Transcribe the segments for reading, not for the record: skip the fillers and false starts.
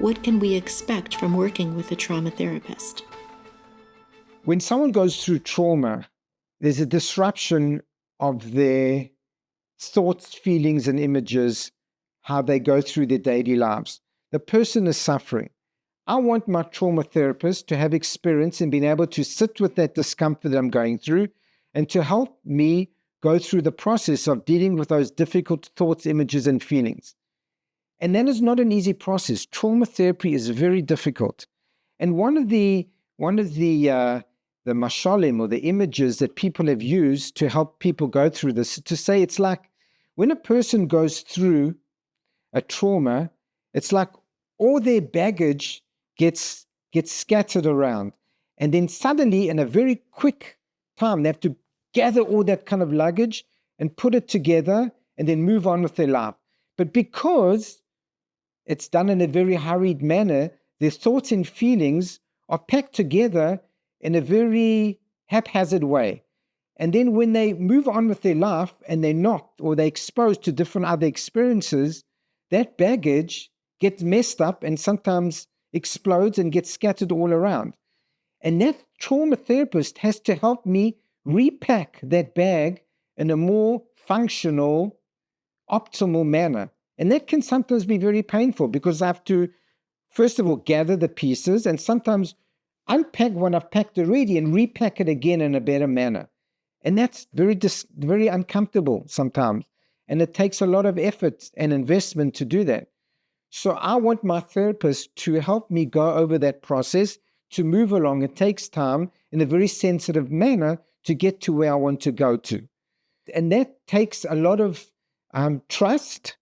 What can we expect from working with a trauma therapist? When someone goes through trauma, there's a disruption of their thoughts, feelings, and images, how they go through their daily lives. The person is suffering. I want my trauma therapist to have experience in being able to sit with that discomfort that I'm going through and to help me go through the process of dealing with those difficult thoughts, images, and feelings. And that is not an easy process. Trauma therapy is very difficult. And one of the mashalim, or the images that people have used to help people go through this, to say it's like when a person goes through a trauma, it's like all their baggage gets scattered around. And then suddenly, in a very quick time, they have to gather all that kind of luggage and put it together and then move on with their life. But because it's done in a very hurried manner, their thoughts and feelings are packed together in a very haphazard way. And then when they move on with their life and they're not, or they're exposed to different other experiences, that baggage gets messed up and sometimes explodes and gets scattered all around. And that trauma therapist has to help me repack that bag in a more functional, optimal manner. And that can sometimes be very painful because I have to, first of all, gather the pieces and sometimes unpack what I've packed already and repack it again in a better manner. And that's very uncomfortable sometimes. And it takes a lot of effort and investment to do that. So I want my therapist to help me go over that process, to move along. It takes time in a very sensitive manner to get to where I want to go to. And that takes a lot of trust.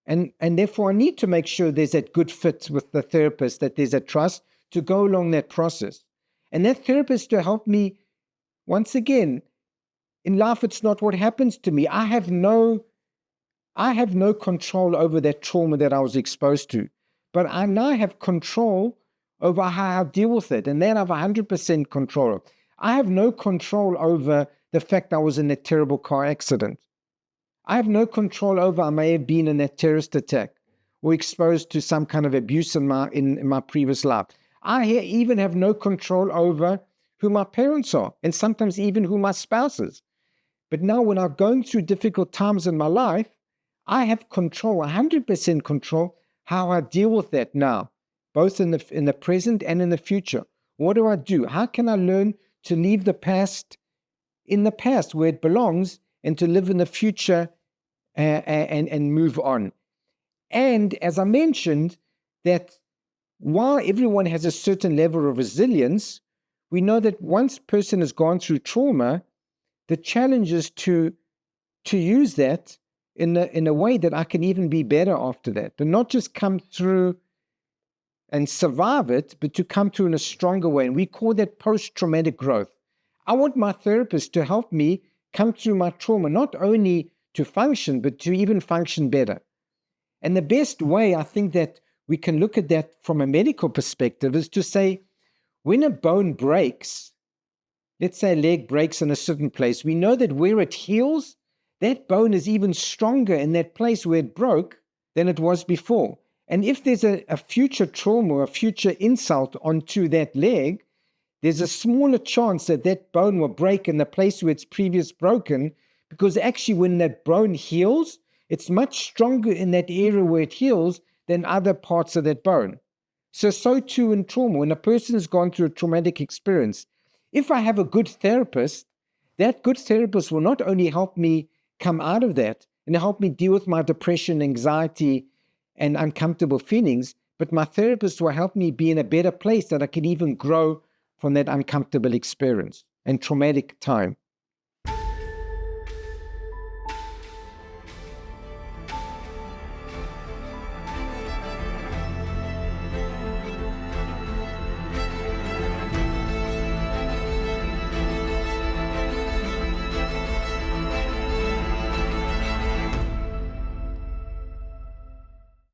And therefore, I need to make sure there's that good fit with the therapist, that there's a trust to go along that process. And that therapist to help me, once again, in life, it's not what happens to me. I have no control over that trauma that I was exposed to. But I now have control over how I deal with it. And then I have 100% control. I have no control over the fact I was in a terrible car accident. I have no control over I may have been in that terrorist attack or exposed to some kind of abuse in my previous life. I even have no control over who my parents are and sometimes even who my spouse is. But now when I'm going through difficult times in my life, I have control, 100% control, how I deal with that now, both in the present and in the future. What do I do? How can I learn to leave the past in the past where it belongs and to live in the future and move on? And as I mentioned, that while everyone has a certain level of resilience, we know that once a person has gone through trauma, the challenge is to use that in a way that I can even be better after that, to not just come through and survive it, but to come through in a stronger way. And we call that post-traumatic growth. I want my therapist to help me come through my trauma, not only to function, but to even function better. And the best way I think that we can look at that from a medical perspective is to say, when a bone breaks, let's say a leg breaks in a certain place, we know that where it heals, that bone is even stronger in that place where it broke than it was before. And if there's a future trauma or a future insult onto that leg, there's a smaller chance that that bone will break in the place where it's previously broken, because actually when that bone heals, it's much stronger in that area where it heals than other parts of that bone. So too in trauma, when a person has gone through a traumatic experience, if I have a good therapist, that good therapist will not only help me come out of that and help me deal with my depression, anxiety, and uncomfortable feelings, but my therapist will help me be in a better place that I can even grow from that uncomfortable experience and traumatic time.